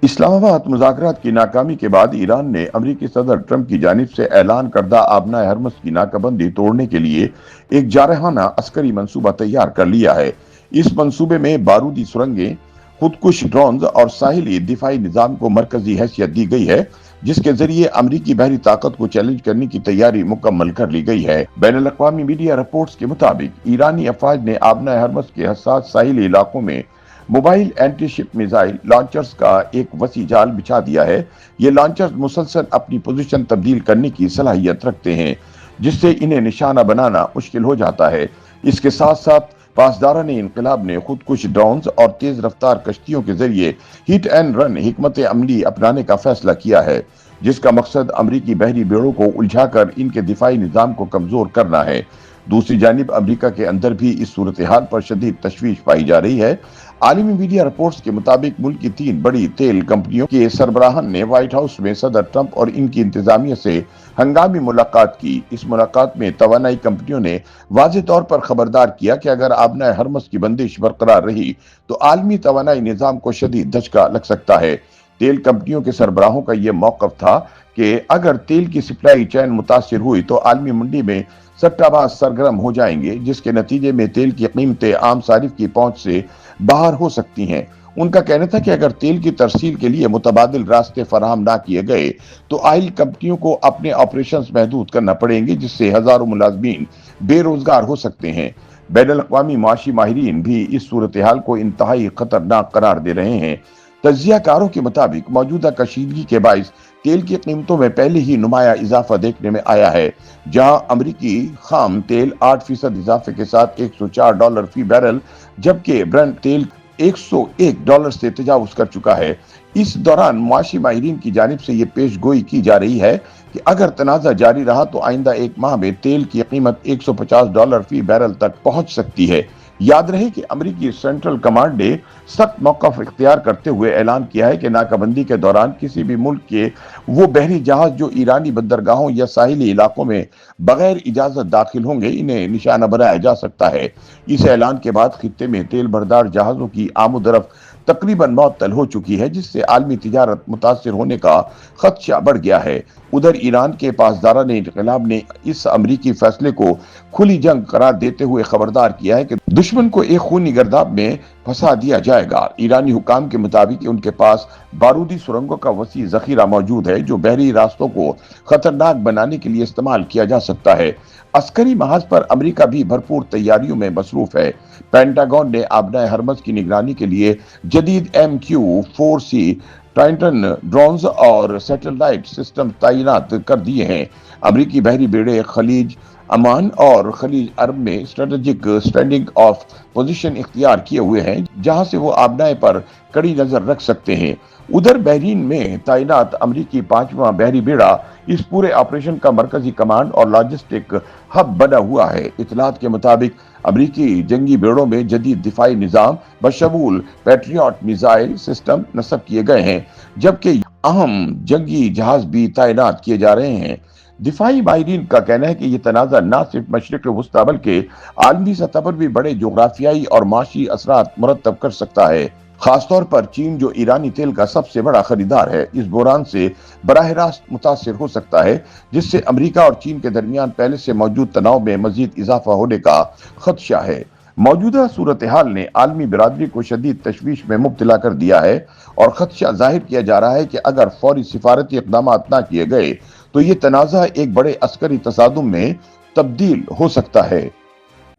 اسلام آباد مذاکرات کی ناکامی کے بعد ایران نے امریکی صدر ٹرمپ کی جانب سے اعلان کردہ آبنائے ہرمز کی ناکہ بندی توڑنے کے لیے ایک جارحانہ عسکری منصوبہ تیار کر لیا ہے۔ اس منصوبے میں بارودی سرنگیں، خودکش ڈرونز اور ساحلی دفاعی نظام کو مرکزی حیثیت دی گئی ہے، جس کے ذریعے امریکی بحری طاقت کو چیلنج کرنے کی تیاری مکمل کر لی گئی ہے۔ بین الاقوامی میڈیا رپورٹس کے مطابق ایرانی افواج نے آبنائے ہرمز کے حساس ساحلی علاقوں میں موبائل اینٹی شپ میزائل لانچرز کا ایک وسیع جال بچھا دیا ہے۔ یہ لانچرز مسلسل اپنی پوزیشن تبدیل کرنے کی صلاحیت رکھتے ہیں، جس سے انہیں نشانہ بنانا مشکل ہو جاتا ہے۔ اس کے ساتھ ساتھ پاسداران انقلاب نے خودکش ڈرونز اور تیز رفتار کشتیوں کے ذریعے ہٹ اینڈ رن حکمت عملی اپنانے کا فیصلہ کیا ہے، جس کا مقصد امریکی بحری بیڑوں کو الجھا کر ان کے دفاعی نظام کو کمزور کرنا ہے۔ دوسری جانب امریکہ کے اندر بھی اس صورتحال پر شدید تشویش پائی جا رہی ہے۔ عالمی میڈیا رپورٹس کے مطابق ملک کی 3 بڑی تیل کمپنیوں کے سربراہان نے وائٹ ہاؤس میں صدر ٹرمپ اور ان کی انتظامیہ سے ہنگامی ملاقات کی۔ اس ملاقات میں توانائی کمپنیوں نے واضح طور پر خبردار کیا کہ اگر آبنائے ہرمز کی بندش برقرار رہی تو عالمی توانائی نظام کو شدید دھچکا لگ سکتا ہے۔ تیل کمپنیوں کے سربراہوں کا یہ موقف تھا کہ اگر تیل کی سپلائی چین متاثر ہوئی تو عالمی منڈی میں سٹہ باز سرگرم ہو جائیں گے، جس کے نتیجے میں تیل کی قیمتیں عام صارف کی پہنچ سے باہر ہو سکتی ہیں۔ ان کا کہنا تھا کہ اگر تیل کی ترسیل کے لیے متبادل راستے فراہم نہ کیے گئے تو آئل کمپنیوں کو اپنے آپریشنز محدود کرنا پڑیں گے، جس سے ہزاروں ملازمین بے روزگار ہو سکتے ہیں۔ بین الاقوامی معاشی ماہرین بھی اس صورتحال کو انتہائی خطرناک قرار دے رہے ہیں۔ تجزیہ کاروں کے مطابق موجودہ کشیدگی کے باعث تیل کی قیمتوں میں پہلے ہی نمایاں اضافہ دیکھنے میں آیا ہے، جہاں امریکی خام تیل 8% اضافے کے ساتھ $104 فی بیرل، جبکہ برنٹ تیل $101 سے تجاوز کر چکا ہے۔ اس دوران معاشی ماہرین کی جانب سے یہ پیش گوئی کی جا رہی ہے کہ اگر تنازع جاری رہا تو آئندہ ایک ماہ میں تیل کی قیمت $150 فی بیرل تک پہنچ سکتی ہے۔ یاد رہے کہ امریکی سینٹرل کمانڈ نے سخت موقف اختیار کرتے ہوئے اعلان کیا ہے کہ ناکہ بندی کے دوران کسی بھی ملک کے وہ بحری جہاز جو ایرانی بندرگاہوں یا ساحلی علاقوں میں بغیر اجازت داخل ہوں گے، انہیں نشانہ بنایا جا سکتا ہے۔ اس اعلان کے بعد خطے میں تیل بردار جہازوں کی آمد و رفت تقریباً معطل ہو چکی ہے، جس سے عالمی تجارت متاثر ہونے کا خدشہ بڑھ گیا ہے۔ ادھر ایران کے پاسداران انقلاب نے اس امریکی فیصلے کو کھلی جنگ قرار دیتے ہوئے خبردار کیا ہے کہ دشمن کو ایک خونی گرداب میں پھنسا دیا جائے گا۔ ایرانی حکام کے مطابق ان کے پاس بارودی سرنگوں کا وسیع ذخیرہ موجود ہے، جو بحری راستوں کو خطرناک بنانے کے لیے استعمال کیا جا سکتا ہے۔ عسکری محاذ پر امریکہ بھی بھرپور تیاریوں میں مصروف ہے۔ پینٹاگون نے آبنائے ہرمز کی نگرانی کے لیے جدید MQ-4C ٹائٹن ڈرونز اور سیٹلائٹ سسٹم تعینات کر دیے ہیں۔ امریکی بحری بیڑے خلیج عمان اور خلیج عرب میں اسٹریٹجک اسٹینڈنگ آف پوزیشن اختیار کیے ہوئے ہیں، جہاں سے وہ آبنائے پر کڑی نظر رکھ سکتے ہیں۔ ادھر بحرین میں تعینات امریکی 5واں بحری بیڑا اس پورے آپریشن کا مرکزی کمانڈ اور لاجسٹک ہب بنا ہوا ہے۔ اطلاعات کے مطابق امریکی جنگی بیڑوں میں جدید دفاعی نظام بشمول پیٹریاٹ میزائل سسٹم نصب کیے گئے ہیں، جبکہ اہم جنگی جہاز بھی تعینات کیے جا رہے ہیں۔ دفاعی ماہرین کا کہنا ہے کہ یہ تنازع نہ صرف مشرق وسطیٰ بلکہ عالمی سطح پر بھی بڑے جغرافیائی اور معاشی اثرات مرتب کر سکتا ہے۔ خاص طور پر چین، جو ایرانی تیل کا سب سے بڑا خریدار ہے، اس بحران سے براہ راست متاثر ہو سکتا ہے، جس سے امریکہ اور چین کے درمیان پہلے سے موجود تناؤ میں مزید اضافہ ہونے کا خدشہ ہے۔ موجودہ صورتحال نے عالمی برادری کو شدید تشویش میں مبتلا کر دیا ہے اور خدشہ ظاہر کیا جا رہا ہے کہ اگر فوری سفارتی اقدامات نہ کیے گئے تو یہ تنازع ایک بڑے عسکری تصادم میں تبدیل ہو سکتا ہے۔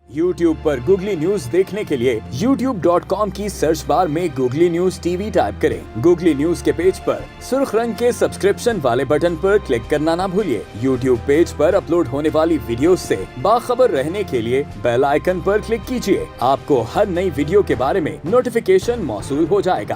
یوٹیوب پر گوگلی نیوز دیکھنے کے لیے youtube.com کی سرچ بار میں googly news T V type کریں۔ گوگلی نیوز کے پیج پر سرخ رنگ کے سبسکرپشن والے بٹن پر کلک کرنا نہ بھولیے۔ یوٹیوب پیج پر اپلوڈ ہونے والی ویڈیوز سے باخبر رہنے کے لیے بیل آئیکن پر کلک کیجیے۔ آپ کو ہر نئی ویڈیو کے بارے میں نوٹیفیکیشن موصول ہو جائے گا۔